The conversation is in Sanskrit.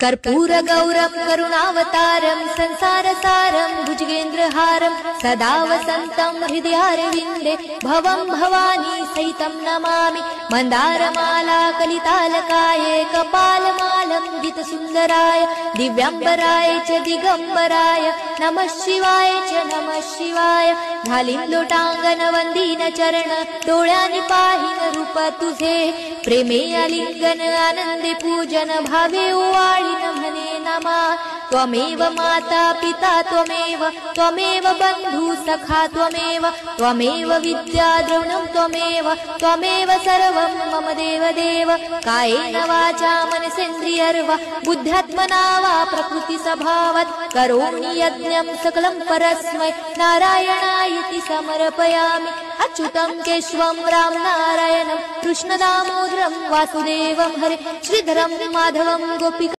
कर्पूरगौरं करुणावतारं संसारसारं भुजगेन्द्रहारं सदा वसन्तं हृदयारविन्दे भवं भवानी सहितं नमामि। मन्दारमाला कलितालकाय कपालमालं जितसुन्दराय दिव्याम्बराय च दिगम्बराय नमः शिवाय च नमः शिवाय। घालीन लोटांगण वंदीन चरण डोळ्याने पाहीन रूप तुझे प्रेमे आलिंगन आनंदे पूजन भावे ओवाळीन म्हणे नमः। त्वमेव माता पिता त्वमेव बंधु सखा त्वमेव विद्या द्रविणं त्वमेव सर्वं मम देव कायेन वाचा मनसेन्द्रियर्वा बुद्ध्यात्मना वा प्रकृति स्वभावात् करोमि यज्ञं सकलं परस्मै नारायणायति समर्पयामि। अच्युतं केशवं राम नारायणं कृष्ण दामोदरं वासुदेवं हरे श्रीधरं माधवं गोपिका